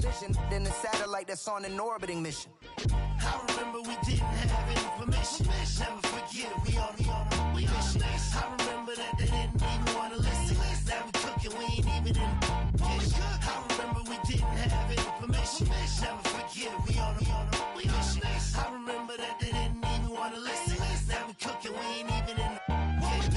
condition than the satellite that's on an orbiting mission. I remember we didn't have any permission. Never forget, we on a mission. I remember that they didn't even want to listen. Now we cooking, we ain't even in the kitchen. I remember we didn't have any permission. Never forget, we on a mission. I remember that they didn't even want to listen. Now we cooking, we ain't even in the kitchen.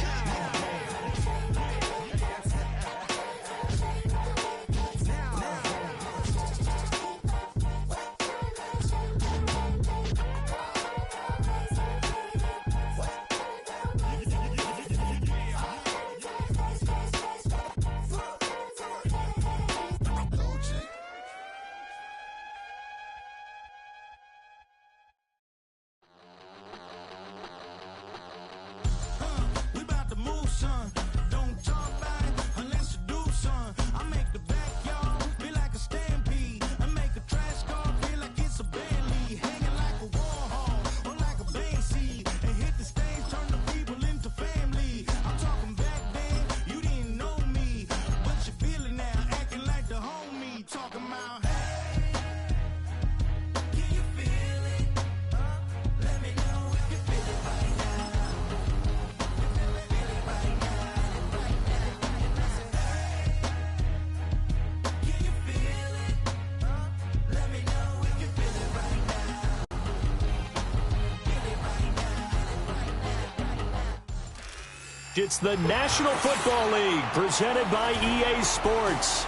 It's the National Football League presented by EA Sports.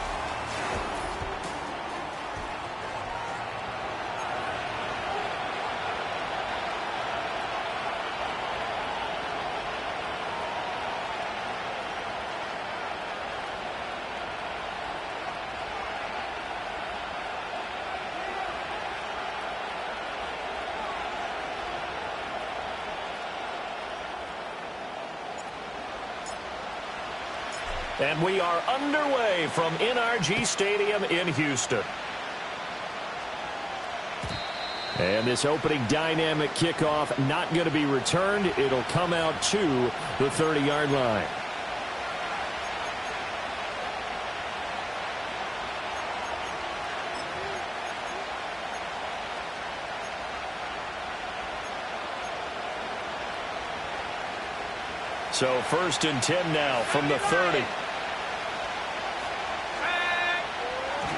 And we are underway from NRG Stadium in Houston. And this opening dynamic kickoff not going to be returned. It'll come out to the 30-yard line. So 1st and 10 now from the 30.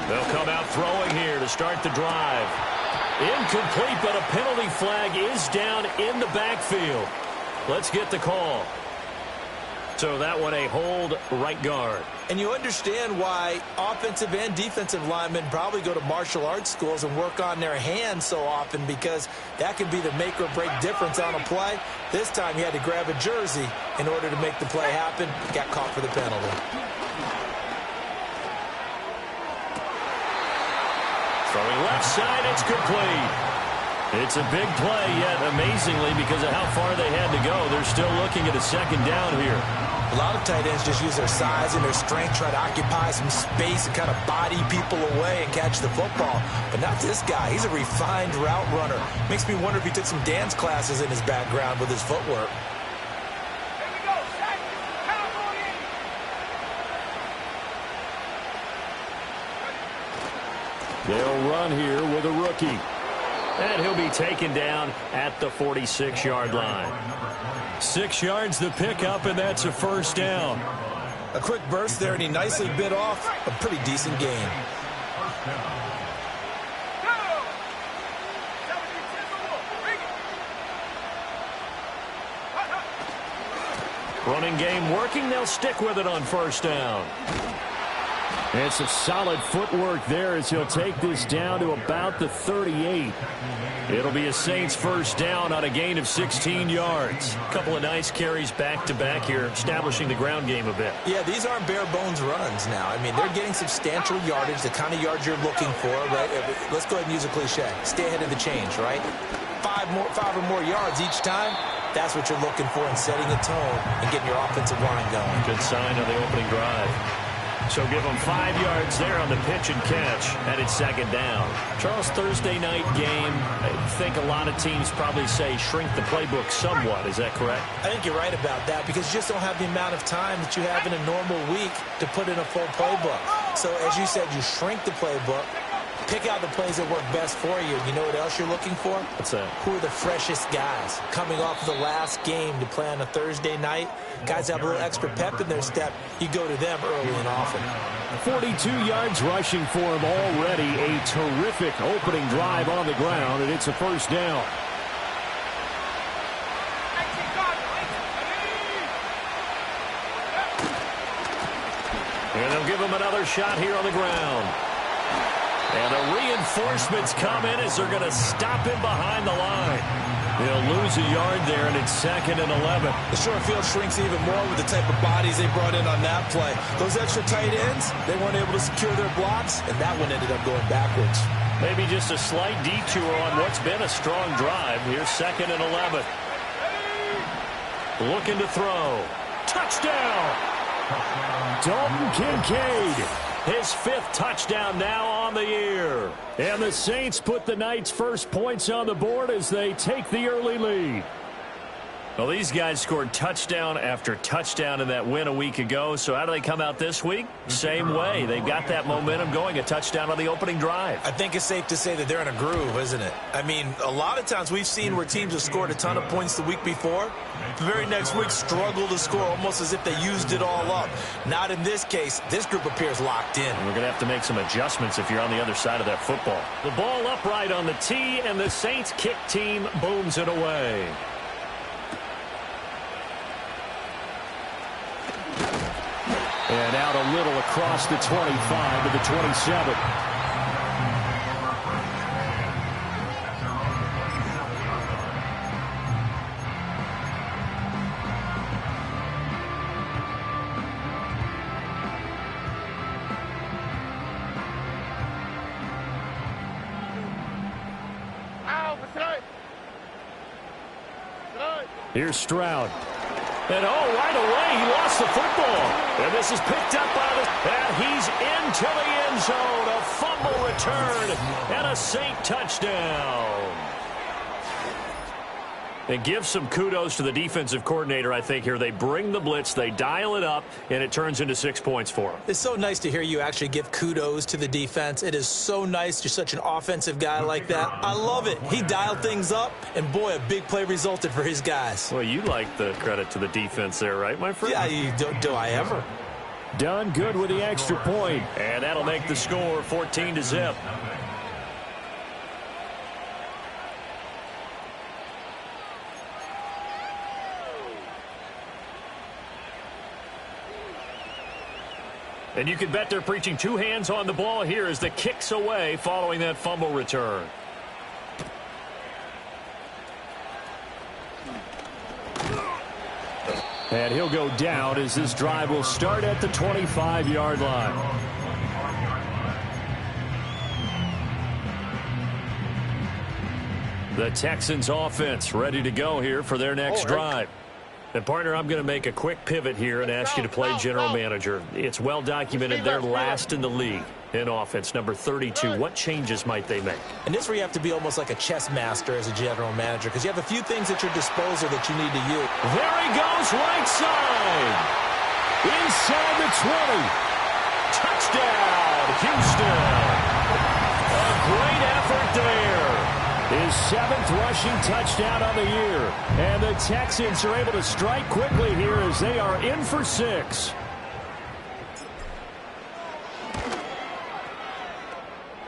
They'll come out throwing here to start the drive. Incomplete, but a penalty flag is down in the backfield. Let's get the call. So that one a hold right guard. And you understand why offensive and defensive linemen probably go to martial arts schools and work on their hands so often, because that can be the make or break difference on a play. This time he had to grab a jersey in order to make the play happen. Got caught for the penalty. Throwing left side, it's complete. It's a big play, yet amazingly, because of how far they had to go, they're still looking at a second down here. A lot of tight ends just use their size and their strength, try to occupy some space and kind of body people away and catch the football. But not this guy. He's a refined route runner. Makes me wonder if he took some dance classes in his background with his footwork. They'll run here with a rookie. And he'll be taken down at the 46-yard line. 6 yards the pickup, and that's a first down. A quick burst there, and he nicely bit off a pretty decent gain. Running game working. They'll stick with it on first down. And some solid footwork there as he'll take this down to about the 38. It'll be a Saints first down on a gain of 16 yards. A couple of nice carries back-to-back here, establishing the ground game a bit. Yeah, these aren't bare-bones runs now. I mean, they're getting substantial yardage, the kind of yards you're looking for, right? Let's go ahead and use a cliche. Stay ahead of the change, right? Five or more yards each time. That's what you're looking for in setting a tone and getting your offensive line going. Good sign on the opening drive. So give them 5 yards there on the pitch and catch, and it's second down. Charles, Thursday night game, I think a lot of teams probably say shrink the playbook somewhat. Is that correct? I think you're right about that, because you just don't have the amount of time that you have in a normal week to put in a full playbook. So as you said, you shrink the playbook, Pick out the plays that work best for you. You know what else you're looking for? What's that? Who are the freshest guys coming off of the last game to play on a Thursday night? Guys have a little extra pep in their step. You go to them early and often. 42 yards rushing for him already. A terrific opening drive on the ground, and it's a first down. And they'll give him another shot here on the ground. And the reinforcements come in as they're going to stop him behind the line. They'll lose a yard there, and it's 2nd and 11. The short field shrinks even more with the type of bodies they brought in on that play. Those extra tight ends, they weren't able to secure their blocks, and that one ended up going backwards. Maybe just a slight detour on what's been a strong drive. Here's 2nd and 11. Looking to throw. Touchdown! Dalton Kincaid, his 5th touchdown now on the year. And the Saints put the night's first points on the board as they take the early lead. Well, these guys scored touchdown after touchdown in that win a week ago. So how do they come out this week? Same way. They've got that momentum going, a touchdown on the opening drive. I think it's safe to say that they're in a groove, isn't it? I mean, a lot of times we've seen where teams have scored a ton of points the week before. The very next week struggle to score almost as if they used it all up. Not in this case. This group appears locked in. And we're going to have to make some adjustments if you're on the other side of that football. The ball upright on the tee, and the Saints kick team booms it away. And out a little across the 25 to the 27. Here's Stroud. And right away, he lost the football. And this is picked up by and he's into the end zone. A fumble return and a Saint touchdown. And give some kudos to the defensive coordinator, I think, here. They bring the blitz, they dial it up, and it turns into 6 points for them. It's so nice to hear you actually give kudos to the defense. It is so nice. You're such an offensive guy like that. I love it. He dialed things up, and boy, a big play resulted for his guys. Well, you like the credit to the defense there, right, my friend? Yeah, do I ever? Done good with the extra point, and that'll make the score 14-0. And you can bet they're preaching two hands on the ball here as the kick's away following that fumble return. And he'll go down as this drive will start at the 25-yard line. The Texans offense ready to go here for their next drive. And, partner, I'm going to make a quick pivot here and ask you to play general manager. It's well documented they're last in the league in offense, number 32. What changes might they make? And this is where you have to be almost like a chess master as a general manager, because you have a few things at your disposal that you need to use. There he goes, right side. Inside the 20. Touchdown, Houston. A great effort there. His 7th rushing touchdown on the year. And the Texans are able to strike quickly here as they are in for 6.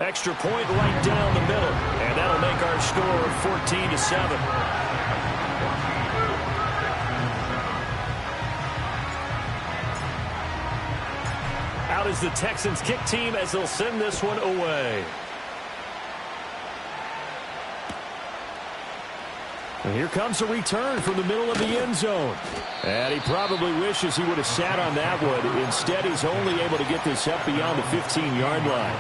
Extra point right down the middle. And that'll make our score 14-7. Out is the Texans kick team as they'll send this one away. And here comes a return from the middle of the end zone. And he probably wishes he would have sat on that one. Instead, he's only able to get this up beyond the 15-yard line.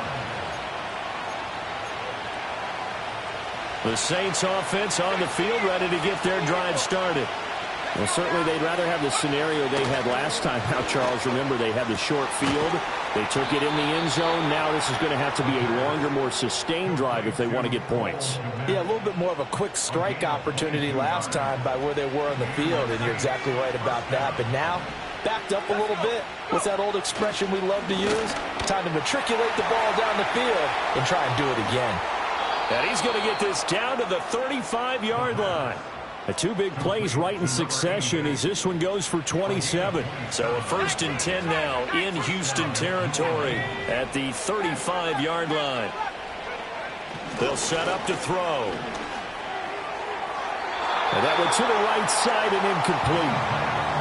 The Saints offense on the field ready to get their drive started. Well, certainly they'd rather have the scenario they had last time. Now, Charles, remember they had the short field. They took it in the end zone. Now this is going to have to be a longer, more sustained drive if they want to get points. Yeah, a little bit more of a quick strike opportunity last time by where they were on the field, and you're exactly right about that. But now backed up a little bit. What's that old expression we love to use? Time to matriculate the ball down the field and try and do it again. And he's going to get this down to the 35-yard line. The two big plays right in succession as this one goes for 27. So a 1st and 10 now in Houston territory at the 35-yard line. They'll set up to throw. And that one to the right side and incomplete.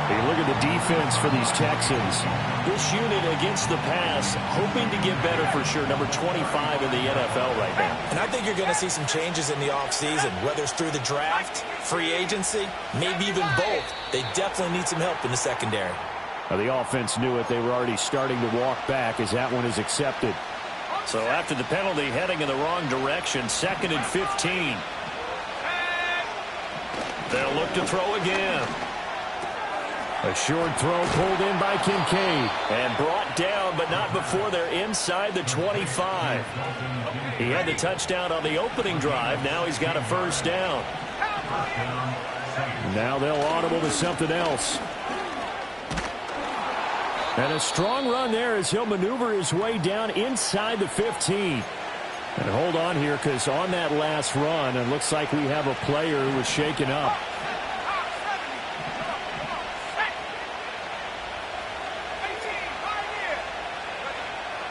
You look at the defense for these Texans. This unit against the pass, hoping to get better for sure. Number 25 in the NFL right now. And I think you're going to see some changes in the offseason, whether it's through the draft, free agency, maybe even both. They definitely need some help in the secondary. Well, the offense knew it. They were already starting to walk back as that one is accepted. So after the penalty, heading in the wrong direction, 2nd and 15. They'll look to throw again. A short throw pulled in by Kincaid. And brought down, but not before they're inside the 25. He had the touchdown on the opening drive. Now he's got a 1st down. Now they'll audible to something else. And a strong run there as he'll maneuver his way down inside the 15. And hold on here, because on that last run, it looks like we have a player who was shaken up.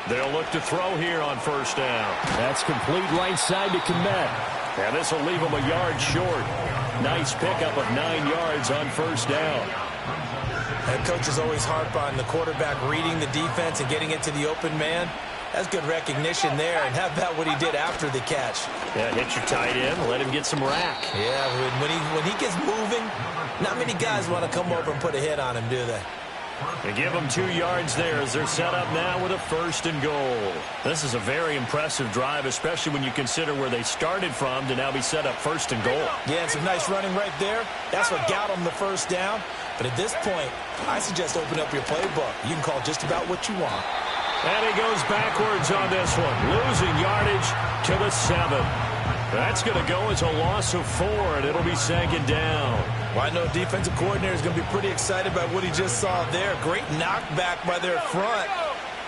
They'll look to throw here on 1st down. That's complete right side to Kmet. And this will leave him a yard short. Nice pickup of 9 yards on 1st down. And coaches always harp on the quarterback reading the defense and getting it to the open man. That's good recognition there. And how about what he did after the catch? Yeah, hit your tight end, let him get some rack. Yeah, when he gets moving, not many guys want to come over and put a hit on him, do they? They give them 2 yards there as they're set up now with a 1st and goal. This is a very impressive drive, especially when you consider where they started from to now be set up 1st and goal. Yeah, and some nice running right there. That's what got them the 1st down. But at this point, I suggest open up your playbook. You can call just about what you want. And he goes backwards on this one, losing yardage to the 7. That's going to go as a loss of 4, and it'll be 2nd down. Well, I know defensive coordinator is going to be pretty excited about what he just saw there. Great knockback by their front.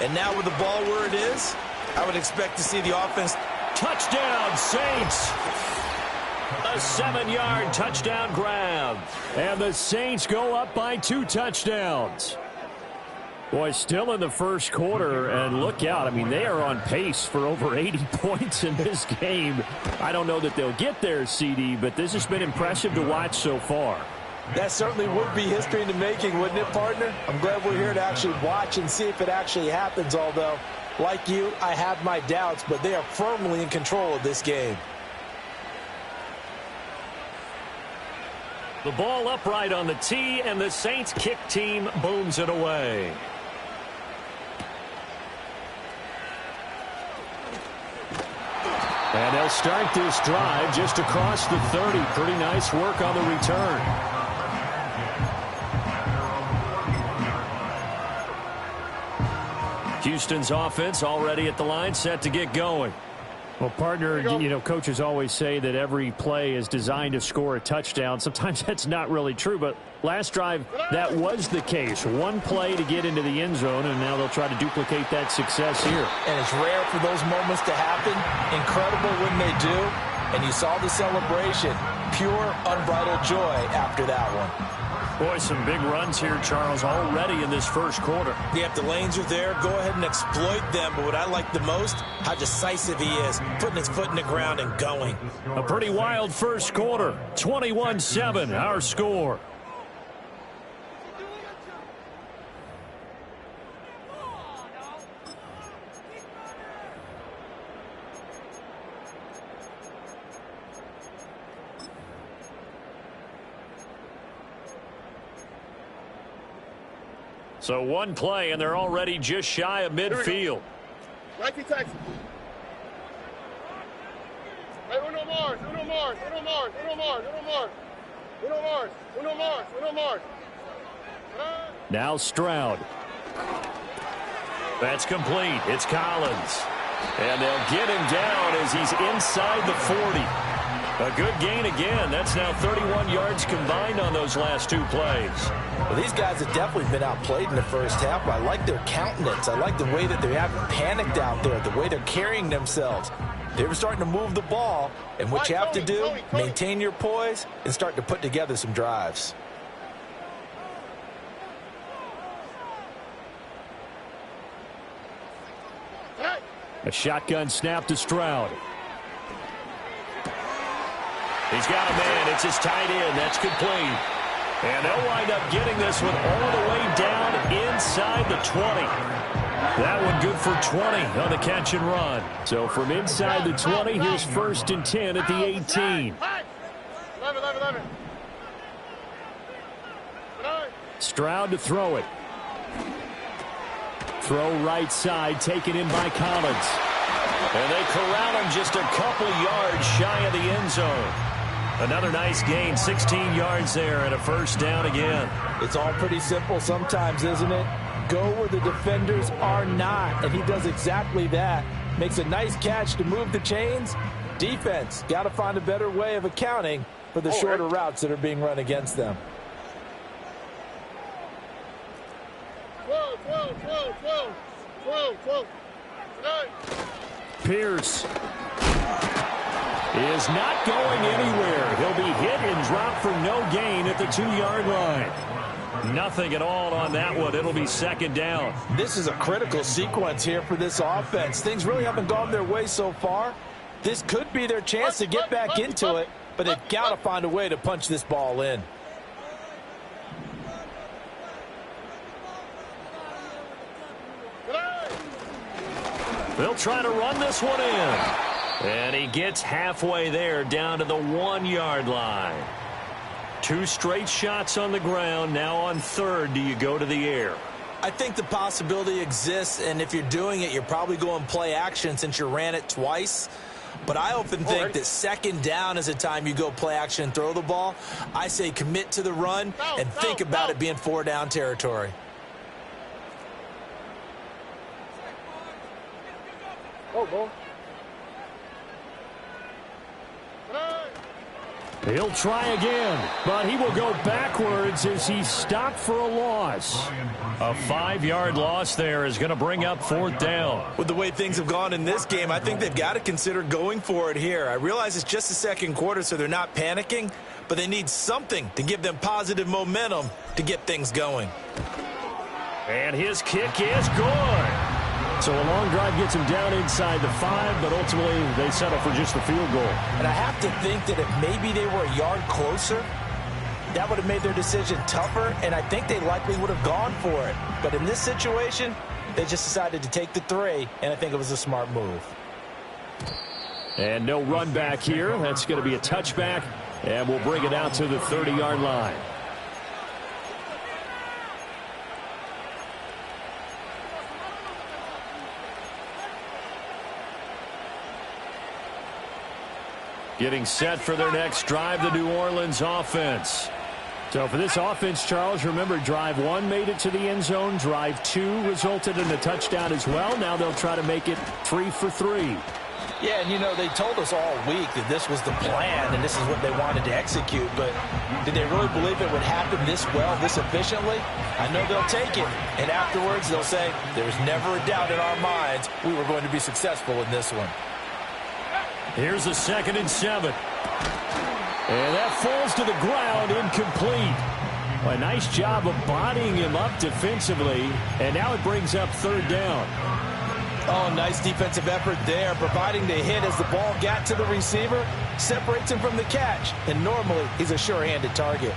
And now with the ball where it is, I would expect to see the offense. Touchdown, Saints. A 7-yard touchdown grab. And the Saints go up by 2 touchdowns. Boy, still in the 1st quarter, and look out. I mean, they are on pace for over 80 points in this game. I don't know that they'll get there, CD, but this has been impressive to watch so far. That certainly would be history in the making, wouldn't it, partner? I'm glad we're here to actually watch and see if it actually happens, although, like you, I have my doubts, but they are firmly in control of this game. The ball upright on the tee, and the Saints kick team booms it away. And they'll start this drive just across the 30. Pretty nice work on the return. Houston's offense already at the line, set to get going. Well, partner, you know, coaches always say that every play is designed to score a touchdown. Sometimes that's not really true, but last drive, that was the case. One play to get into the end zone, and now they'll try to duplicate that success here. And it's rare for those moments to happen. Incredible when they do. And you saw the celebration. Pure, unbridled joy after that one. Boy, some big runs here, Charles, already in this 1st quarter. Yeah, if the lanes are there, go ahead and exploit them. But what I like the most, how decisive he is, putting his foot in the ground and going. A pretty wild 1st quarter. 21-7, our score. So one play, and they're already just shy of midfield. Nike Texans. Hey, Uno Mars, Uno Mars, Uno Mars, Uno Mars, Uno Mars, Uno Mars, Uno Mars, Uno Mars. Now Stroud. That's complete. It's Collins. And they'll get him down as he's inside the 40. A good gain again. That's now 31 yards combined on those last two plays. Well, these guys have definitely been outplayed in the first half. I like their countenance. I like the way that they haven't panicked out there, the way they're carrying themselves. They were starting to move the ball, and what you have to do, maintain your poise and start to put together some drives. A shotgun snap to Stroud. He's got a man. It's his tight end. That's complete. And they'll wind up getting this one all the way down inside the 20. That one good for 20 on the catch and run. So from inside the 20, here's 1st and 10 at the 18. Stroud to throw it. Throw right side, taken in by Collins. And they corral him just a couple yards shy of the end zone. Another nice gain, 16 yards there, and a 1st down again. It's all pretty simple sometimes, isn't it? Go where the defenders are not, and he does exactly that. Makes a nice catch to move the chains. Defense, got to find a better way of accounting for the shorter routes that are being run against them. Pierce is not going anywhere. He'll be hit and dropped for no gain at the 2-yard line. Nothing at all on that one. It'll be 2nd down. This is a critical sequence here for this offense. Things really haven't gone their way so far. This could be their chance to get back into it, but they've got to find a way to punch this ball in. They'll try to run this one in. And he gets halfway there down to the 1-yard line. 2 straight shots on the ground. Now on 3rd, do you go to the air? I think the possibility exists, and if you're doing it, you're probably going play action since you ran it twice. But I often think that 2nd down is a time you go play action and throw the ball. I say commit to the run and think about it being 4-down territory. He'll try again, but he will go backwards as he's stopped for a loss. A 5-yard loss there is going to bring up 4th down. With the way things have gone in this game, I think they've got to consider going for it here. I realize it's just the 2nd quarter, so they're not panicking, but they need something to give them positive momentum to get things going. And his kick is good. So a long drive gets him down inside the 5, but ultimately they settle for just the field goal. And I have to think that if maybe they were a yard closer, that would have made their decision tougher, and I think they likely would have gone for it. But in this situation, they just decided to take the 3, and I think it was a smart move. And no run back here. That's going to be a touchback, and we'll bring it out to the 30-yard line. Getting set for their next drive, the New Orleans offense. So for this offense, Charles, remember, drive 1 made it to the end zone. Drive 2 resulted in a touchdown as well. Now they'll try to make it 3 for 3. Yeah, and you know, they told us all week that this was the plan and this is what they wanted to execute, but did they really believe it would happen this well, this efficiently? I know they'll take it, and afterwards they'll say, there's never a doubt in our minds we were going to be successful in this one. Here's a 2nd and 7. And that falls to the ground, incomplete. A nice job of bodying him up defensively, and now it brings up 3rd down. Oh, nice defensive effort there, providing the hit as the ball got to the receiver, separates him from the catch, and normally he's a sure-handed target.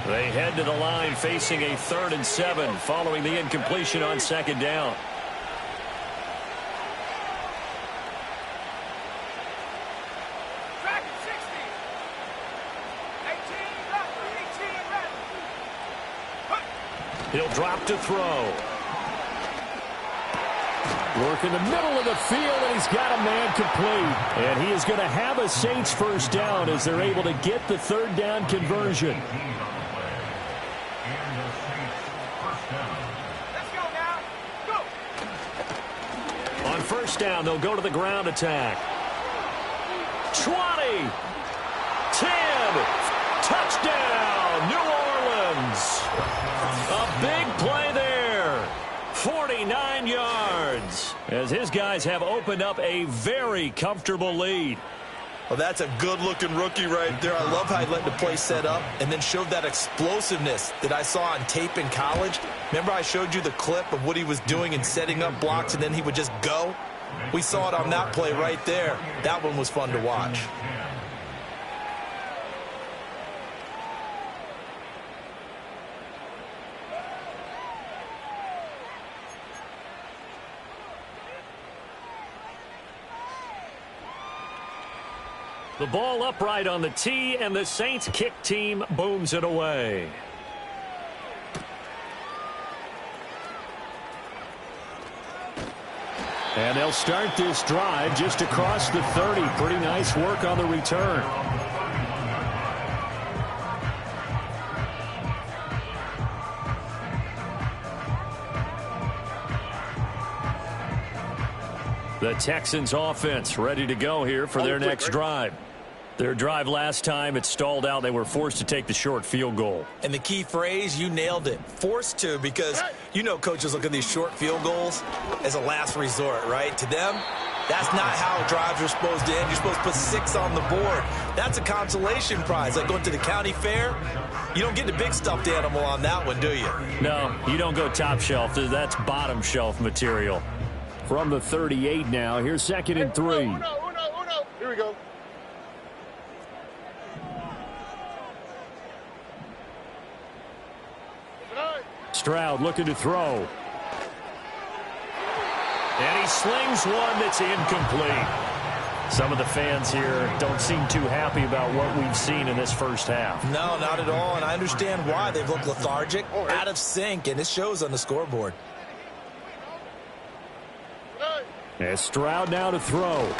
They head to the line facing a 3rd and 7 following the incompletion on 2nd down. He'll drop to throw. Work in the middle of the field, and he's got a man complete. And he is going to have a Saints 1st down as they're able to get the 3rd down conversion. Let's go now. Go. On 1st down, they'll go to the ground attack. 20. good. Touchdown, New Orleans. A big play there. 49 yards. As his guys have opened up a very comfortable lead. Well, that's a good-looking rookie right there. I love how he let the play set up and then showed that explosiveness that I saw on tape in college. Remember I showed you the clip of what he was doing and setting up blocks, and then he would just go? We saw it on that play right there. That one was fun to watch. The ball upright on the tee, and the Saints kick team booms it away. And they'll start this drive just across the 30. Pretty nice work on the return. The Texans offense ready to go here for their next drive. Their drive last time, it stalled out. They were forced to take the short field goal. And the key phrase, you nailed it. Forced to, because you know coaches look at these short field goals as a last resort, right? To them, that's not how drives are supposed to end. You're supposed to put 6 on the board. That's a consolation prize. Like going to the county fair, you don't get the big stuffed animal on that one, do you? No, you don't go top shelf. That's bottom shelf material. From the 38 now, here's 2nd and 3. Uno. Here we go. Stroud looking to throw. And he slings one that's incomplete. Some of the fans here don't seem too happy about what we've seen in this first half. No, not at all, and I understand why. They've looked lethargic, out of sync, and it shows on the scoreboard. As Stroud now to throw.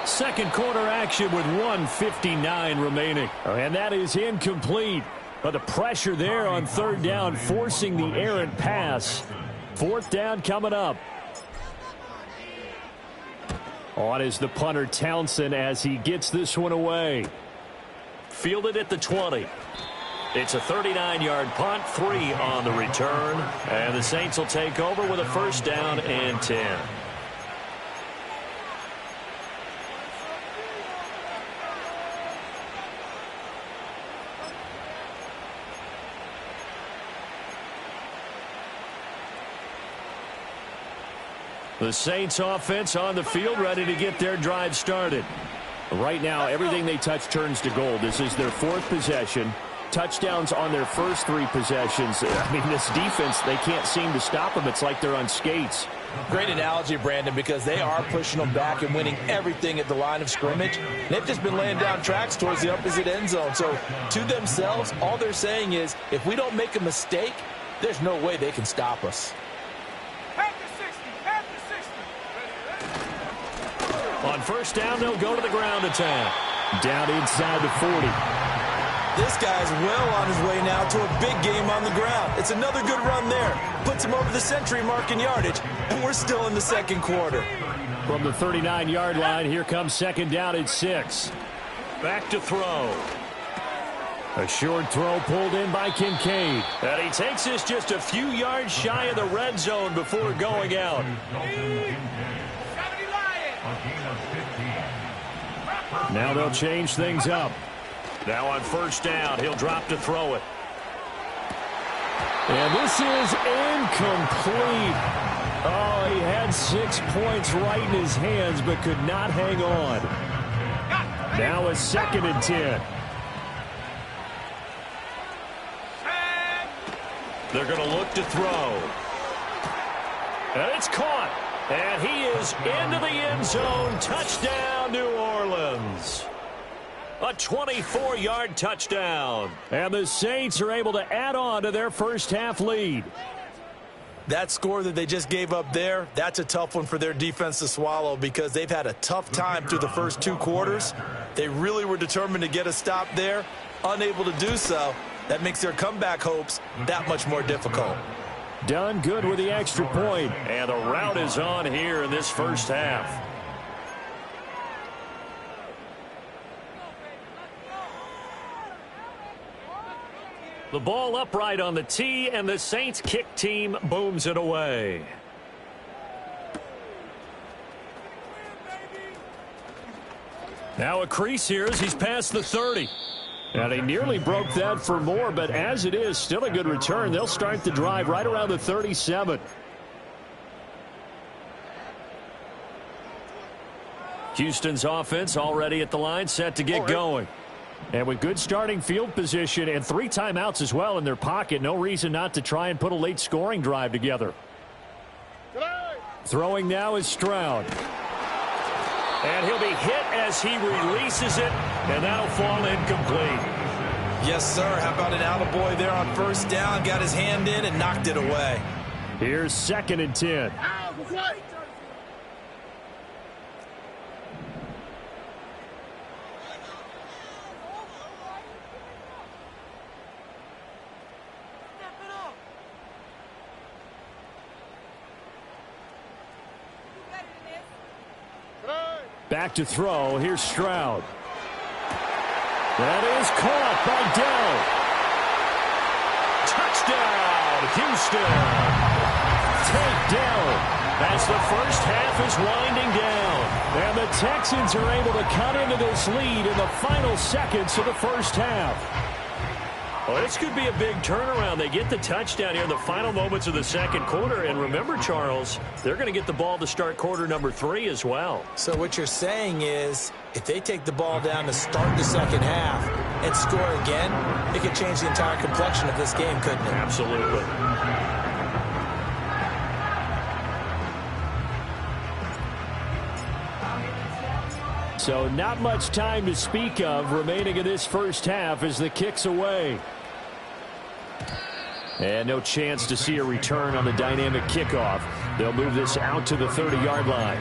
Second quarter action with 1:59 remaining. And that is incomplete. But the pressure there on 3rd down, forcing the errant pass. 4th down coming up. On is the punter Townsend as he gets this one away. Fielded at the 20. It's a 39-yard punt, 3 on the return. And the Saints will take over with a 1st down and 10. The Saints offense on the field ready to get their drive started. Right now, everything they touch turns to gold. This is their 4th possession. Touchdowns on their first 3 possessions. I mean, this defense, they can't seem to stop them. It's like they're on skates. Great analogy, Brandon, because they are pushing them back and winning everything at the line of scrimmage. They've just been laying down tracks towards the opposite end zone. So, to themselves, all they're saying is, if we don't make a mistake, there's no way they can stop us. On 1st down, they'll go to the ground attack. Down inside the 40. This guy's well on his way now to a big game on the ground. It's another good run there. Puts him over the century mark in yardage, and we're still in the 2nd quarter. From the 39-yard line, here comes 2nd down at 6. Back to throw. A short throw pulled in by Kincaid. And he takes this just a few yards shy of the red zone before going out. Now they'll change things up. Now on 1st down, he'll drop to throw it. And this is incomplete. Oh, he had 6 points right in his hands, but could not hang on. Now a 2nd and 10. They're going to look to throw. And it's caught. And he is into the end zone. Touchdown, New Orleans. A 24-yard touchdown. And the Saints are able to add on to their first half lead. That score that they just gave up there, that's a tough one for their defense to swallow because they've had a tough time through the first 2 quarters. They really were determined to get a stop there, unable to do so. That makes their comeback hopes that much more difficult. Done good with the extra point. And the rout is on here in this first half. The ball upright on the tee, and the Saints kick team booms it away. Now a crease here as he's past the 30. And he nearly broke that for more, but as it is, still a good return. They'll start the drive right around the 37. Houston's offense already at the line, set to get going. And with good starting field position and 3 timeouts as well in their pocket, no reason not to try and put a late scoring drive together. Throwing now is Stroud. And he'll be hit as he releases it, and that'll fall incomplete. Yes, sir. How about an attaboy there on first down? Got his hand in and knocked it away. Here's 2nd and 10. Back to throw. Here's Stroud. That is caught by Dell. Touchdown, Houston. Take Dell as the first half is winding down. And the Texans are able to cut into this lead in the final seconds of the first half. Well, this could be a big turnaround. They get the touchdown here in the final moments of the second quarter. And remember, Charles, they're going to get the ball to start quarter number 3 as well. So what you're saying is if they take the ball down to start the second half and score again, it could change the entire complexion of this game, couldn't it? Absolutely. So not much time to speak of remaining in this first half as the kick's away. And no chance to see a return on the dynamic kickoff. They'll move this out to the 30-yard line.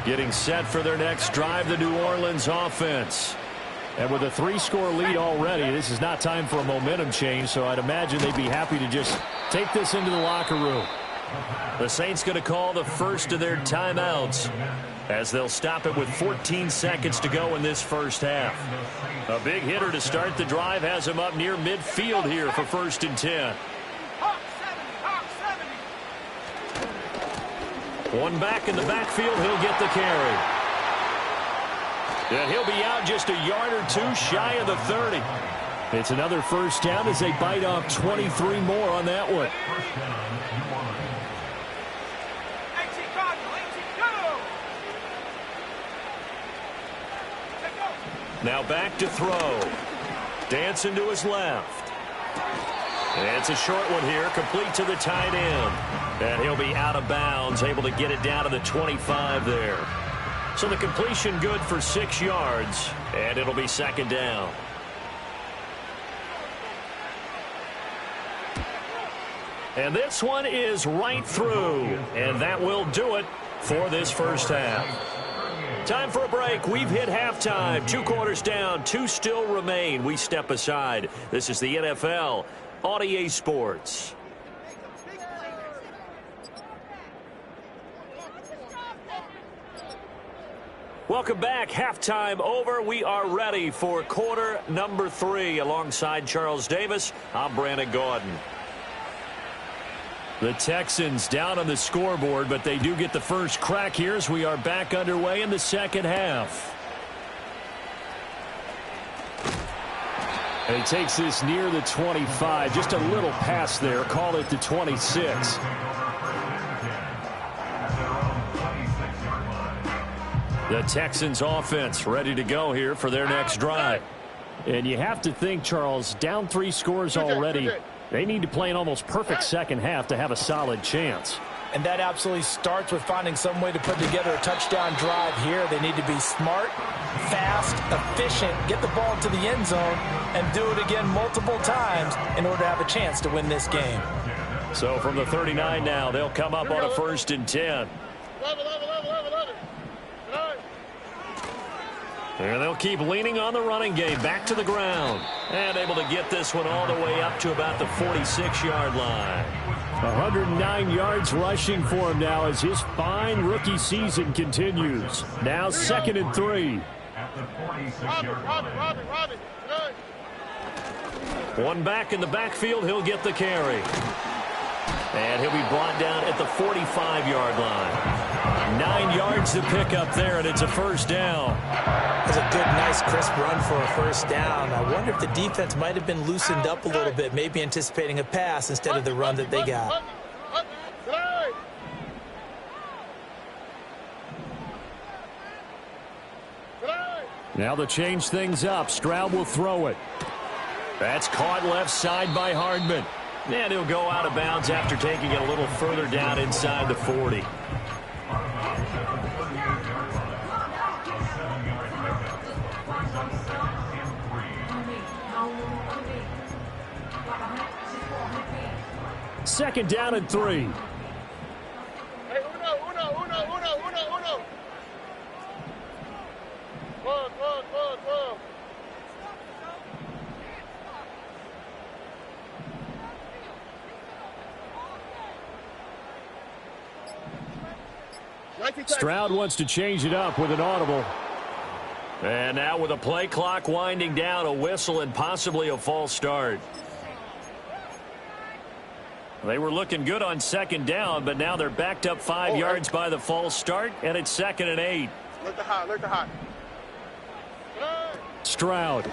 Getting set for their next drive, the New Orleans offense. And with a 3-score lead already, this is not time for a momentum change, so I'd imagine they'd be happy to just take this into the locker room. The Saints going to call the first of their timeouts as they'll stop it with 14 seconds to go in this first half. A big hitter to start the drive has him up near midfield here for 1st and 10. One back in the backfield, he'll get the carry. And he'll be out just a yard or 2 shy of the 30. It's another first down as they bite off 23 more on that one. Now back to throw. Dancing to his left. And it's a short one here, complete to the tight end. And he'll be out of bounds, able to get it down to the 25 there. So the completion good for 6 yards, and it'll be 2nd down. And this one is right through, and that will do it for this first half. Time for a break. We've hit halftime. 2 quarters down, 2 still remain. We step aside. This is the NFL on EA Sports. Welcome back. Halftime over. We are ready for quarter number 3. Alongside Charles Davis, I'm Brandon Gordon. The Texans down on the scoreboard, but they do get the first crack here as we are back underway in the second half. And he takes this near the 25. Just a little pass there. Call it the 26. The Texans offense ready to go here for their next drive. And you have to think, Charles, down 3 scores already. They need to play an almost perfect second half to have a solid chance. And that absolutely starts with finding some way to put together a touchdown drive here. They need to be smart, fast, efficient, get the ball to the end zone, and do it again multiple times in order to have a chance to win this game. So from the 39 now, they'll come up on a 1st and 10. And they'll keep leaning on the running game. Back to the ground. And able to get this one all the way up to about the 46-yard line. 109 yards rushing for him now as his fine rookie season continues. Now 2nd and 3. At the 46-yard line. Robin. One back in the backfield. He'll get the carry. And he'll be brought down at the 45-yard line. 9 yards to pick up there, and it's a first down. That's a good, nice, crisp run for a first down. I wonder if the defense might have been loosened up a little bit, maybe anticipating a pass instead of the run that they got. Now to change things up, Stroud will throw it. That's caught left side by Hardman. And he'll go out of bounds after taking it a little further down inside the 40. Second down and 3. Hey, uno. Go. Stroud wants to change it up with an audible. And now with a play clock winding down, a whistle and possibly a false start. They were looking good on second down, but now they're backed up 5 yards by the false start, and it's 2nd and 8. Look the hot. Stroud.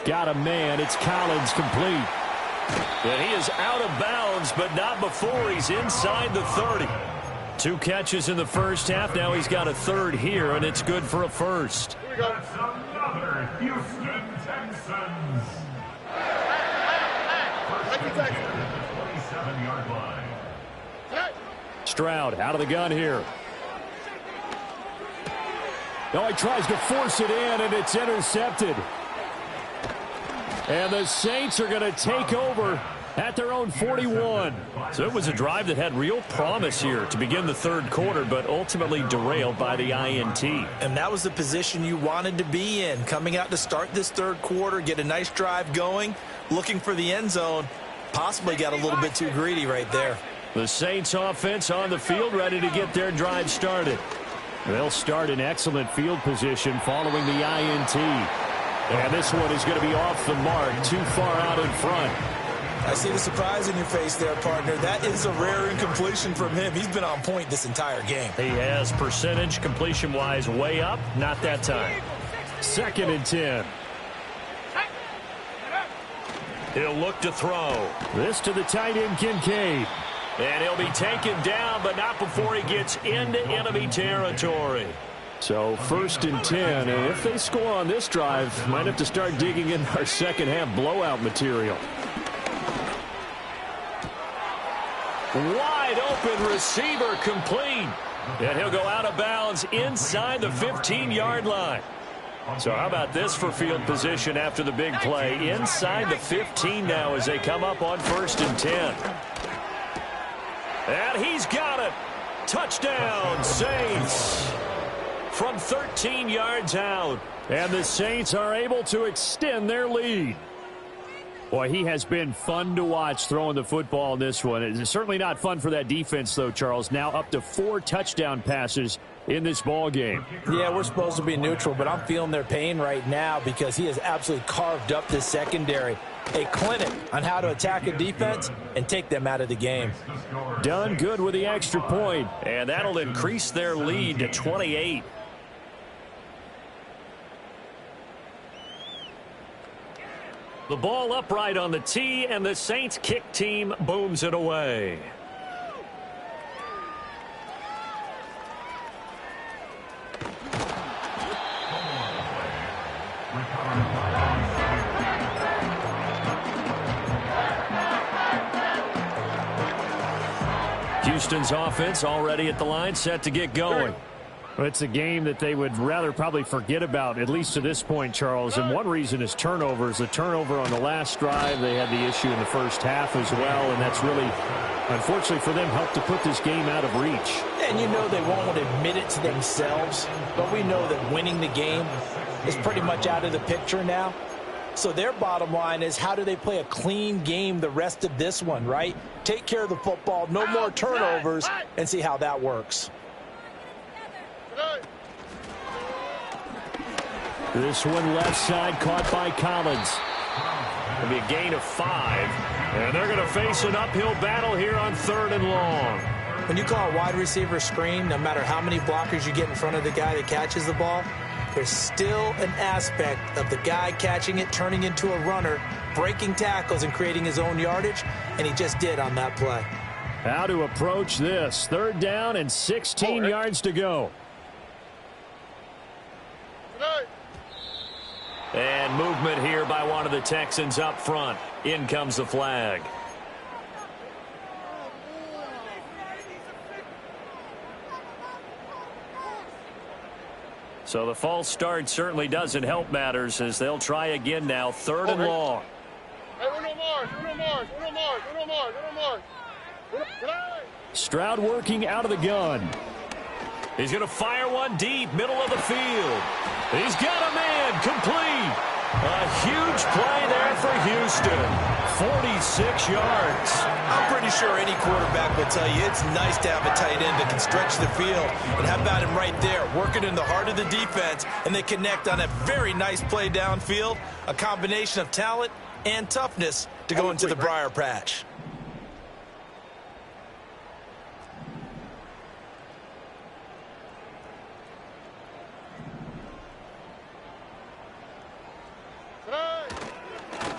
Got a man. It's Collins complete. And he is out of bounds, but not before he's inside the 30. 2 catches in the first half. Now he's got a third here, and it's good for a first. Here we go. That's another Houston Texans. 27-yard line. Stroud out of the gun here. No, he tries to force it in, and it's intercepted. And the Saints are going to take over at their own 41. So it was a drive that had real promise here to begin the third quarter, but ultimately derailed by the INT. And that was the position you wanted to be in, coming out to start this third quarter, get a nice drive going, looking for the end zone. Possibly got a little bit too greedy right there. The Saints offense on the field, ready to get their drive started. They'll start in excellent field position following the INT. And this one is going to be off the mark, too far out in front. I see the surprise in your face there, partner. That is a rare incompletion from him. He's been on point this entire game. He has percentage completion-wise way up. Not that time. 2nd and 10. He'll look to throw. This to the tight end, Kincaid. And he'll be taken down, but not before he gets into enemy territory. So 1st and 10, and if they score on this drive, might have to start digging in our second half blowout material. Wide open receiver complete. And he'll go out of bounds inside the 15-yard line. So how about this for field position after the big play? Inside the 15 now as they come up on 1st and 10. And he's got it. Touchdown, Saints. From 13 yards out. And the Saints are able to extend their lead. Boy, he has been fun to watch throwing the football in this one. It's certainly not fun for that defense, though, Charles. Now up to 4 touchdown passes in this ball game. Yeah, we're supposed to be neutral, but I'm feeling their pain right now because he has absolutely carved up this secondary. A clinic on how to attack a defense and take them out of the game. Done good with the extra point, and that'll increase their lead to 28. The ball upright on the tee, and the Saints kick team booms it away. Houston's offense already at the line, set to get going. It's a game that they would rather probably forget about, at least to this point, Charles. And one reason is turnovers. The turnover on the last drive, they had the issue in the first half as well. And that's really, unfortunately for them, helped to put this game out of reach. And you know they won't admit it to themselves, but we know that winning the game is pretty much out of the picture now. So their bottom line is, how do they play a clean game the rest of this one, right? Take care of the football, no more turnovers, and see how that works. This one left side caught by Collins. It'll be a gain of 5. And they're going to face an uphill battle here on 3rd and long. When you call a wide receiver screen, no matter how many blockers you get in front of the guy that catches the ball, there's still an aspect of the guy catching it, turning into a runner, breaking tackles and creating his own yardage, and he just did on that play. How to approach this. 3rd down and 16 yards to go. And movement here by one of the Texans up front. In comes the flag. So the false start certainly doesn't help matters, as they'll try again now. 3rd and long. Stroud working out of the gun. He's going to fire one deep, middle of the field. He's got a man, complete. A huge play there for Houston. 46 yards. I'm pretty sure any quarterback will tell you it's nice to have a tight end that can stretch the field. And how about him right there, working in the heart of the defense, and they connect on a very nice play downfield. A combination of talent and toughness to go into the briar patch.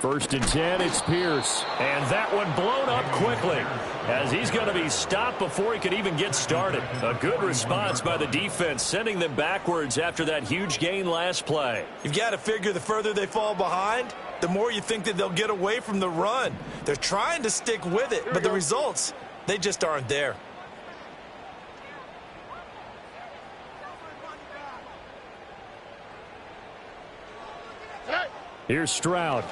First and 10, it's Pierce. And that one blown up quickly, as he's going to be stopped before he could even get started. A good response by the defense, sending them backwards after that huge gain last play. You've got to figure the further they fall behind, the more you think that they'll get away from the run. They're trying to stick with it, but the results, they just aren't there. Here's Stroud.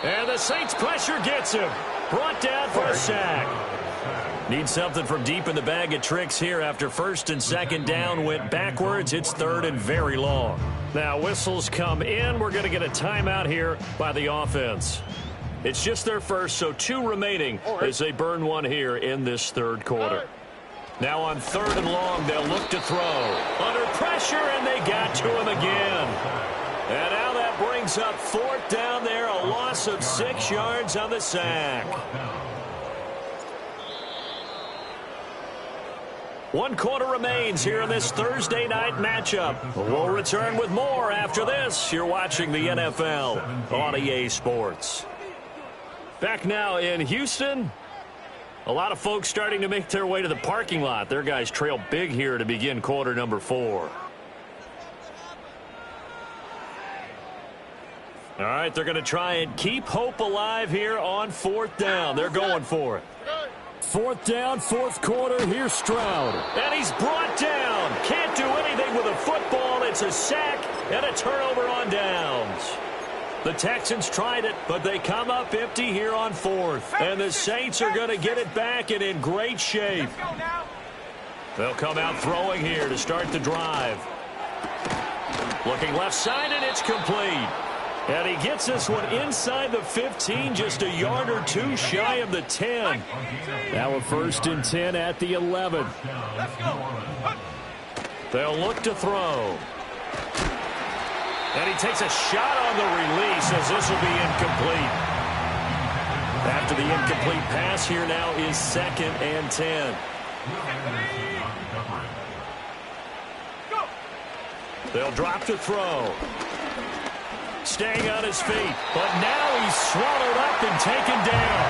And the Saints pressure gets him. Brought down for a sack. Need something from deep in the bag of tricks here after 1st and 2nd down went backwards. It's 3rd and very long. Now whistles come in. We're going to get a timeout here by the offense. It's just their first, so 2 remaining as they burn one here in this 3rd quarter. Now on 3rd and long, they'll look to throw. Under pressure, and they got to him again. And now that brings up 4th down there, a loss of 6 yards on the sack. 1 quarter remains here in this Thursday night matchup. We'll return with more after this. You're watching the NFL on EA Sports. Back now in Houston. A lot of folks starting to make their way to the parking lot. Their guys trail big here to begin quarter number 4. All right, they're going to try and keep hope alive here on 4th down. They're going for it. 4th down, 4th quarter. Here's Stroud. And he's brought down. Can't do anything with a football. It's a sack and a turnover on downs. The Texans tried it, but they come up empty here on 4th. And the Saints are going to get it back and in great shape. They'll come out throwing here to start the drive. Looking left side, and it's complete. And he gets this one inside the 15, just a yard or 2 shy of the 10. Now a 1st and 10 at the 11. They'll look to throw. And he takes a shot on the release, as this will be incomplete. After the incomplete pass, here now is 2nd and 10. They'll drop to throw. Staying on his feet, but now he's swallowed up and taken down.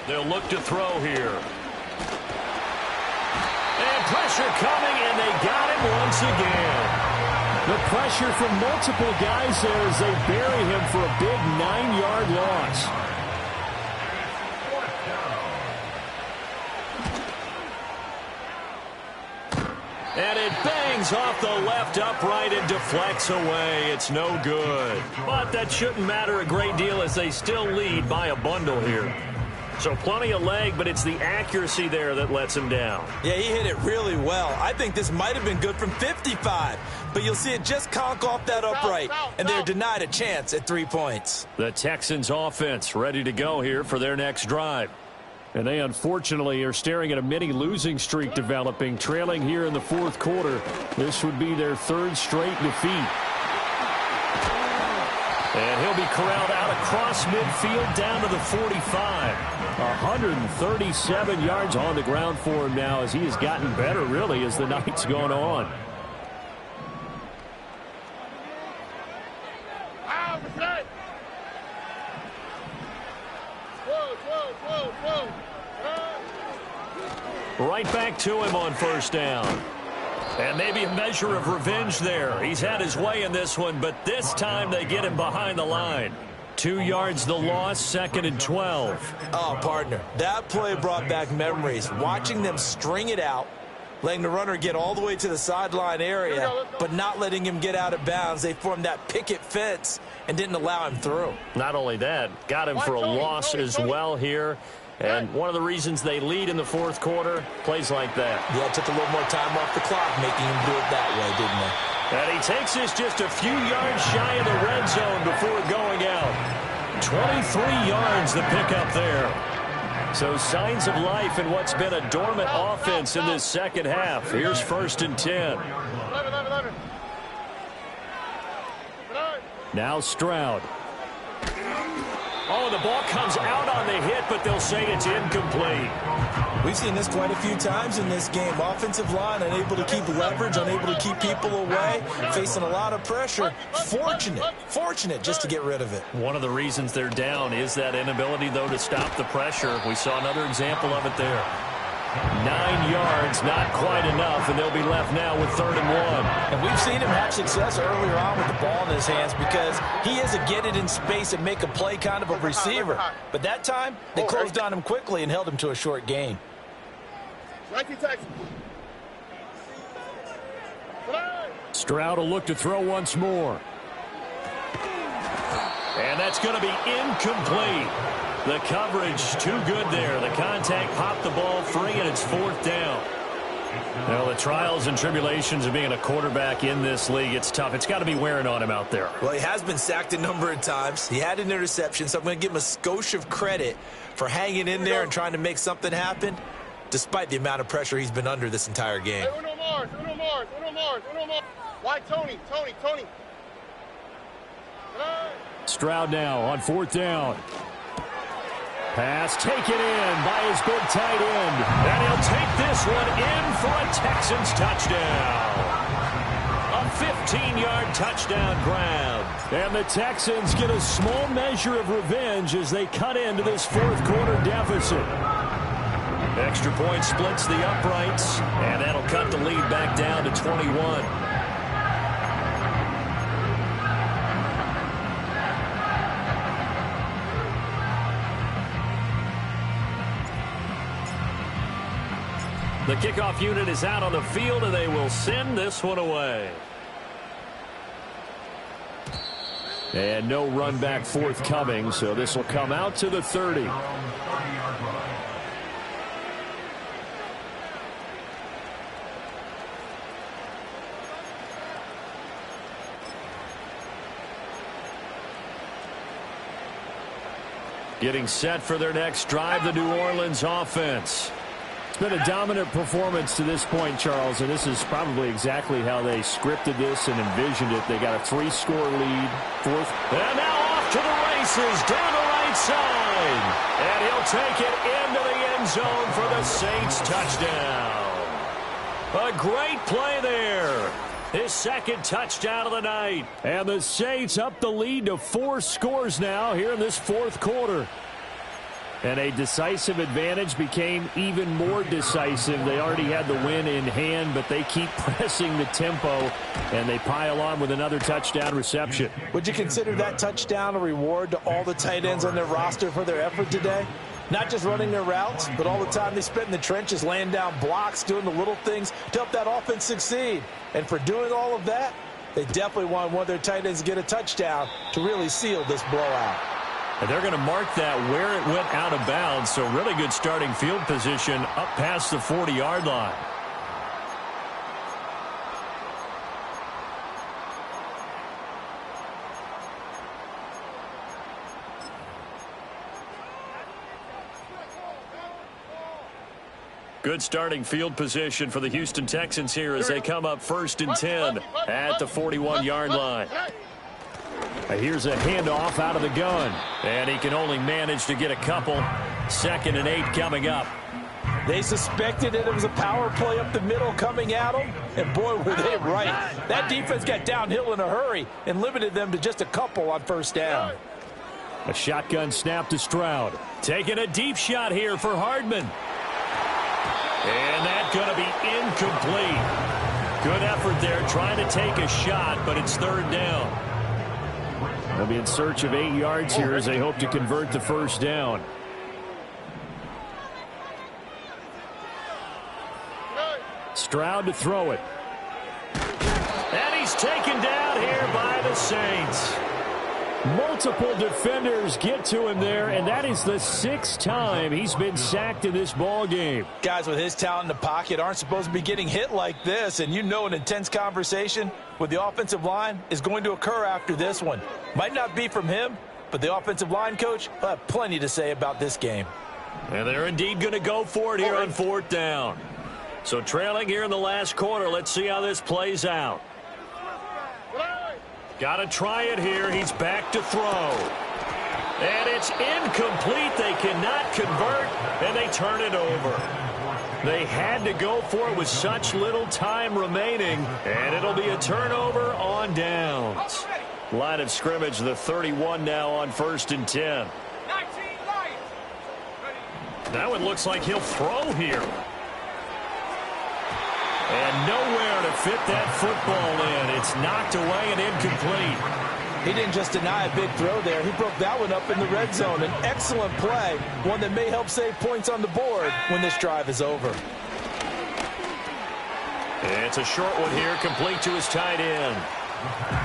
They'll look to throw here. And pressure coming, and they got him once again. The pressure from multiple guys there as they bury him for a big 9-yard loss. And it bangs off the left upright and deflects away. It's no good. But that shouldn't matter a great deal as they still lead by a bundle here. So plenty of leg, but it's the accuracy there that lets him down. Yeah, he hit it really well. I think this might have been good from 55. But you'll see it just conk off that upright. And they're denied a chance at 3 points. The Texans offense ready to go here for their next drive. And they unfortunately are staring at a mini losing streak developing, trailing here in the fourth quarter. This would be their third straight defeat. And he'll be corralled out across midfield down to the 45. 137 yards on the ground for him now as he has gotten better really as the night's gone on. Right back to him on first down. And maybe a measure of revenge there. He's had his way in this one, but this time they get him behind the line. 2 yards the loss, 2nd and 12. Oh, partner, that play brought back memories. Watching them string it out, letting the runner get all the way to the sideline area, but not letting him get out of bounds. They formed that picket fence and didn't allow him through. Not only that, got him for a loss as well here. And one of the reasons they lead in the fourth quarter, plays like that. Yeah, took a little more time off the clock, making him do it that way, didn't they? And he takes this just a few yards shy of the red zone before going out. 23 yards the pickup there. So signs of life in what's been a dormant offense in this second half. Here's 1st and 10. Now Stroud. Oh, the ball comes out on the hit, but they'll say it's incomplete. We've seen this quite a few times in this game. Offensive line unable to keep leverage, unable to keep people away, facing a lot of pressure. Fortunate just to get rid of it. One of the reasons they're down is that inability, though, to stop the pressure. We saw another example of it there. 9 yards, not quite enough, and they'll be left now with 3rd and 1. And we've seen him have success earlier on with the ball in his hands because he is a get it in space and make a play kind of a receiver. But that time, they closed on him quickly and held him to a short gain. Stroud will look to throw once more. And that's going to be incomplete. The coverage too good there. The contact popped the ball free, and it's 4th down. Well, the trials and tribulations of being a quarterback in this league, it's tough. It's got to be wearing on him out there. Well, he has been sacked a number of times. He had an interception, so I'm going to give him a skosh of credit for hanging in there and trying to make something happen, despite the amount of pressure he's been under this entire game. Hey, Uno Mars. Why Tony? Stroud now on 4th down. Pass taken in by his big tight end. And he'll take this one in for a Texans touchdown. A 15-yard touchdown grab. And the Texans get a small measure of revenge as they cut into this fourth quarter deficit. Extra point splits the uprights, and that'll cut the lead back down to 21. The kickoff unit is out on the field, and they will send this one away. And no run back forthcoming, so this will come out to the 30. Getting set for their next drive, the New Orleans offense. It's been a dominant performance to this point, Charles, and this is probably exactly how they scripted this and envisioned it. They got a 3-score lead. Fourth. And now off to the races down the right side. And he'll take it into the end zone for the Saints touchdown. A great play there. His second touchdown of the night. And the Saints up the lead to 4 scores now here in this fourth quarter. And a decisive advantage became even more decisive. They already had the win in hand, but they keep pressing the tempo, and they pile on with another touchdown reception. Would you consider that touchdown a reward to all the tight ends on their roster for their effort today? Not just running their routes, but all the time they spent in the trenches, laying down blocks, doing the little things to help that offense succeed. And for doing all of that, they definitely want one of their tight ends to get a touchdown to really seal this blowout. And they're going to mark that where it went out of bounds, so really good starting field position up past the 40-yard line. Good starting field position for the Houston Texans here as they come up 1st and 10 at the 41-yard line. Here's a handoff out of the gun, and he can only manage to get a couple. 2nd and 8 coming up. They suspected it was a power play up the middle coming at them, and boy, were they right. That defense got downhill in a hurry and limited them to just a couple on 1st down. A shotgun snap to Stroud. Taking a deep shot here for Hardman. And that's going to be incomplete. Good effort there trying to take a shot, but it's 3rd down. They'll be in search of 8 yards here as they hope to convert the 1st down. Stroud to throw it. And he's taken down here by the Saints. Multiple defenders get to him there, and that is the 6th time he's been sacked in this ball game. Guys with his talent in the pocket aren't supposed to be getting hit like this, and you know an intense conversation with the offensive line is going to occur after this one. Might not be from him, but the offensive line coach will have plenty to say about this game. And they're indeed going to go for it here on 4th down. So trailing here in the last quarter, let's see how this plays out. Got to try it here. He's back to throw. And it's incomplete. They cannot convert, and they turn it over. They had to go for it with such little time remaining, and it'll be a turnover on downs. Line of scrimmage, the 31 now on 1st and 10. That one looks like he'll throw here. And nowhere to fit that football in. It's knocked away and incomplete. He didn't just deny a big throw there. He broke that one up in the red zone. An excellent play, one that may help save points on the board when this drive is over. It's a short one here, complete to his tight end.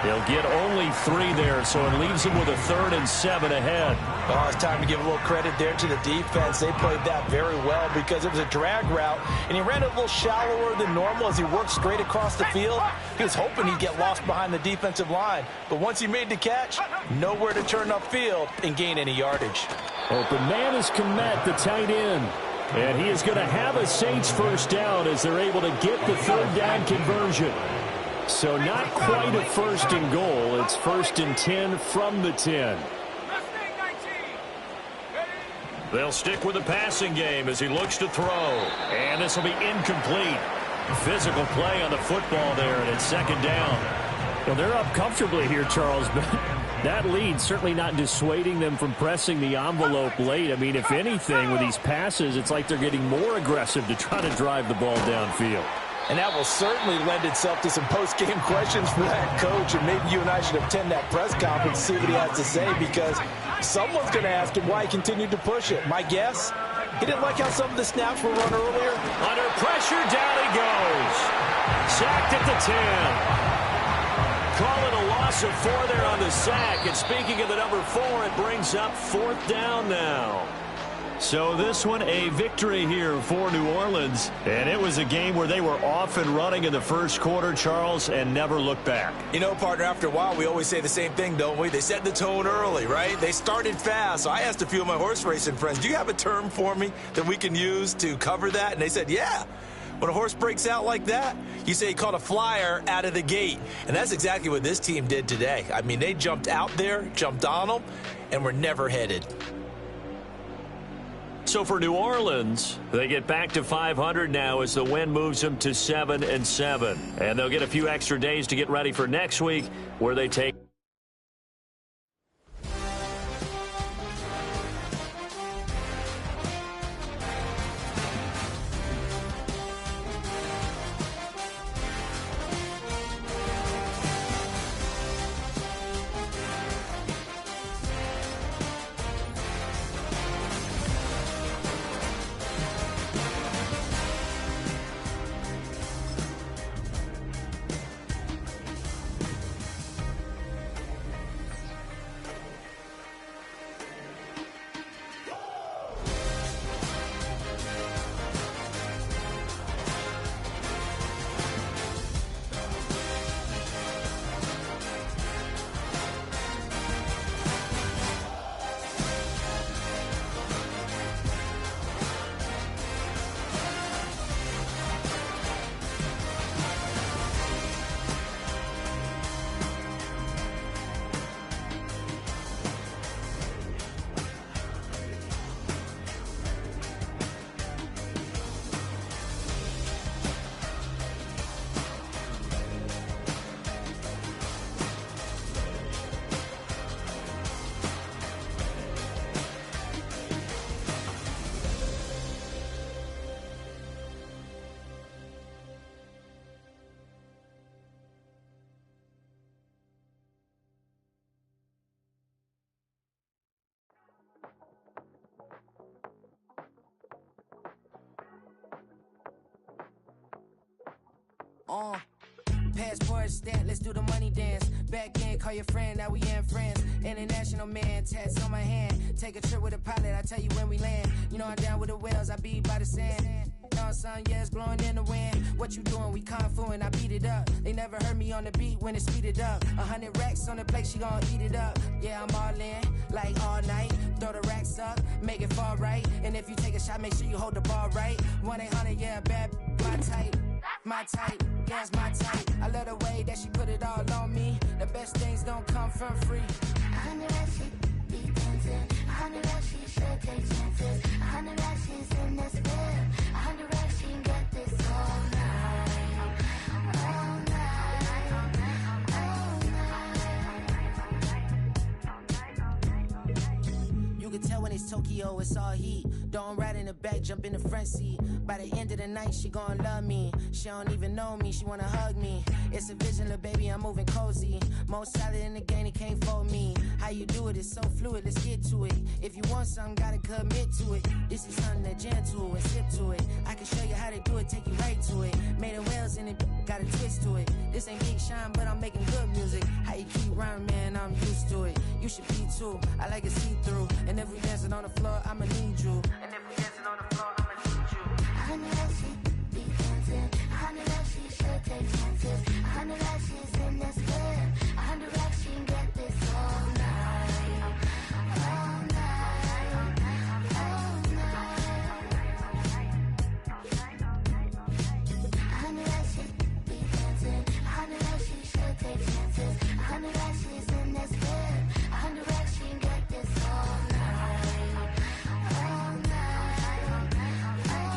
He'll get only 3 there, so it leaves him with a 3rd and 7 ahead. Oh, it's time to give a little credit there to the defense. They played that very well because it was a drag route, and he ran a little shallower than normal as he worked straight across the field. He was hoping he'd get lost behind the defensive line, but once he made the catch, nowhere to turn upfield and gain any yardage. Open man is Komet, the tight end. And he is going to have a Saints 1st down as they're able to get the 3rd down conversion. So not quite a 1st and goal. It's 1st and 10 from the 10. They'll stick with the passing game as he looks to throw. And this will be incomplete. Physical play on the football there, and it's 2nd down. Well, they're up comfortably here, Charles, but that lead certainly not dissuading them from pressing the envelope late. I mean, if anything, with these passes, it's like they're getting more aggressive to try to drive the ball downfield. And that will certainly lend itself to some post-game questions for that coach. And maybe you and I should attend that press conference to see what he has to say, because someone's going to ask him why he continued to push it. My guess, he didn't like how some of the snaps were run earlier. Under pressure, down he goes. Sacked at the 10. Call it a loss of 4 there on the sack. And speaking of the number 4, it brings up 4th down now. So this one a victory here for New Orleans. And it was a game where they were off and running in the 1st quarter, Charles, and never looked back. You know, partner, after a while, we always say the same thing, don't we? They set the tone early, right? They started fast. So I asked a few of my horse racing friends, do you have a term for me that we can use to cover that? And they said, yeah. When a horse breaks out like that, you say he caught a flyer out of the gate. And that's exactly what this team did today. I mean, they jumped out there, jumped on them, and were never headed. So for New Orleans, they get back to 500 now as the win moves them to 7-7. And they'll get a few extra days to get ready for next week, where they take Passport stamp, let's do the money dance. Back in, call your friend, now we in friends. International man, tats on my hand. Take a trip with a pilot, I tell you when we land. You know I'm down with the whales, I be by the sand. On sun, yeah, it's blowing in the wind. What you doing? We kung fu and I beat it up. They never heard me on the beat when it speeded up. 100 racks on the plate, she gon' eat it up. Yeah, I'm all in, like all night. Throw the racks up, make it fall right. And if you take a shot, make sure you hold the ball right. 1-800, yeah, bad, my type. My type, yeah, it's my type. I love the way that she put it all on me. The best things don't come from free. 100 racks, she be dancing. 100 racks, she should take chances. 100 racks, she's in this bed. 100 racks, she can get this all night. All night. All night. You can tell when it's Tokyo, it's all heat. Don't ride in the back, jump in the front seat. By the end of the night, she gon' love me. She don't even know me, she wanna hug me. It's a vision, little baby, I'm moving cozy. Most solid in the game, it can't fold me. How you do it, it's so fluid, let's get to it. If you want something, gotta commit to it. This is something that gentle and sip to it. I can show you how to do it, take you right to it. Made of whales in it, got a twist to it. This ain't Big Sean, but I'm making good music. How you keep rhyming, man, I'm used to it. You should be too, I like it see-through. And if we dancing on the floor, I'ma need you. And if we dancing on the floor, I'ma need you. 100 racks, she be dancing. 100 racks, she should take chances. 100 racks, she's in this bed. 100 racks, she can get this all night. All night. All night. 100 racks, she be dancing. 100 racks, she should take chances. 100 racks, she's in this bed. 100 racks, she can get this all night. All night. All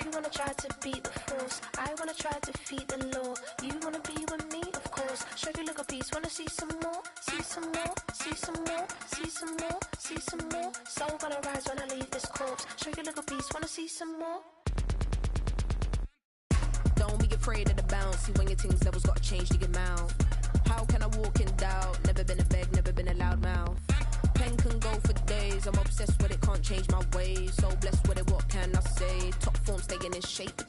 You wanna try to beat the force, I wanna try to defeat the law. You wanna be with me, of course. Show you little piece, wanna see some more, see some more, see some more, see some more, see some more. Soul gonna rise when I leave this corpse. Show you little piece, wanna see some more. Don't be afraid of the bounce. See when your things levels gotta change to get mouth. How can I walk in doubt? Never been a beg, never been a loud mouth. Pen can go for days. I'm obsessed with it, can't change my ways. So blessed with it, what can I say? Top form staying in shape.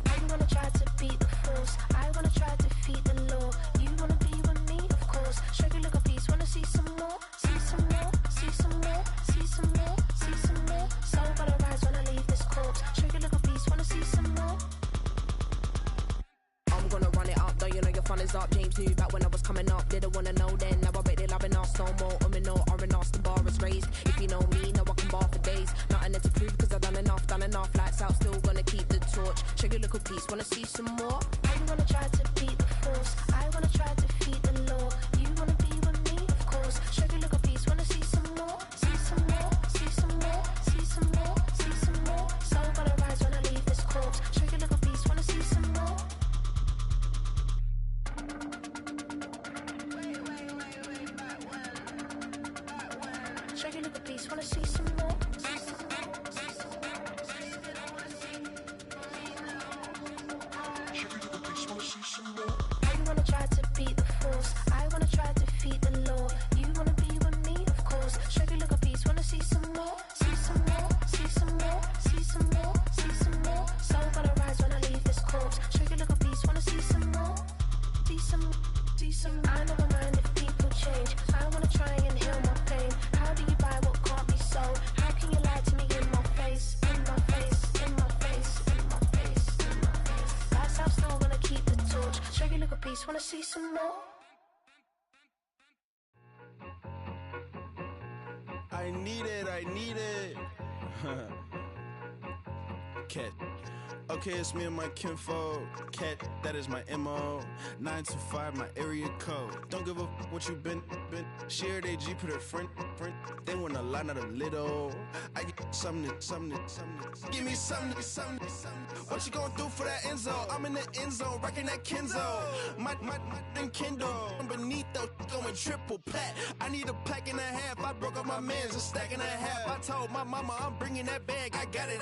You wanna try to beat the force, I wanna try to defeat the law. You wanna be with me, of course. Show you little piece, wanna see some more, see some more, see some more, see some more, see some more. Soul gonna rise when I leave this corpse. Show you little piece, wanna see some more. I'm gonna run it up, though you know your fun is up. James knew back when I was coming up, didn't wanna know then. Now I bet they loving us no more. No R&R's, the bar is raised. If you know me, now I can bar for days. Nothing there to prove, cause I've done enough, lights out, still gonna keep the torch. Show you a little piece, wanna see some more? You wanna try to beat the force, I wanna try to defeat the law. You wanna be with me, of course. Show you a little piece, wanna see some more, see some more, see some more, see some more, see some more. Soul gonna rise when I leave this corpse. Show you a little piece, wanna see some more. Show you a little piece, wanna see some more. You wanna try to beat the force, I wanna try to defeat the law. You wanna be with me, of course. Show you a little piece, wanna see some more, see some more, see some more, see some more, see some more. Soul gonna rise when I leave this corpse. Show you a little piece, wanna see some more, see some, see some. I never mind if people change. I wanna try and heal my pain. How do you buy what can't be sold? How can you lie to me in my face, in my face, in my face, in my face, in my face? That's how still gonna keep the torch. Show you a little piece, wanna see some more? I need it. Cat. Okay, it's me and my kinfolk. Cat, that is my MO. 925, my area code. Don't give a what you been. Shared AG, put her friend. They want a lot, not a little. I get something. Give me something. What you gonna do for that end zone? I'm in the end zone, rocking that Kenzo. My Kindle. I'm beneath though, going triple plat. I need a pack and a half. I broke up my mans, a stack and a half. I told my mama I'm bringing that bag. I got it.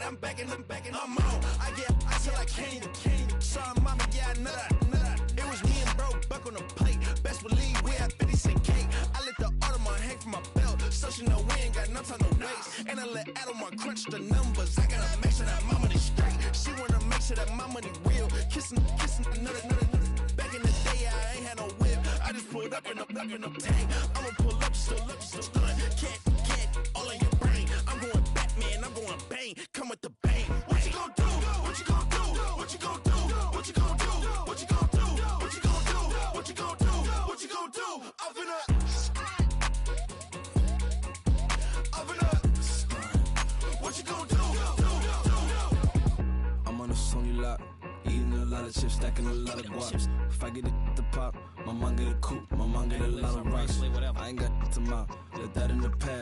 I'm backing, I'm on. I get till I can't. Sorry, mama, yeah, I know that. I'ma crunch the numbers. I gotta make sure that my money straight. She wanna make sure that my money real. Kissing another. Back in the day, I ain't had no whip. I just pulled up in the tank. I'ma pull up, just stunt. Cat, all in your brain. I'm going Batman, I'm going bang. Come with the bang. What you gon' do? What you gon' do? What you gon' do? What you gon' do? What you gon' do? What you gon' do? What you gon' do? What you gon' do? Up in up. What you gon' do? I'm on a Sony lot, eating a lot of chips, stacking a lot of guap. If I get it the pop, my mom get a coupe, my mom get a lot of rice. I ain't got to mouth, let that in the past.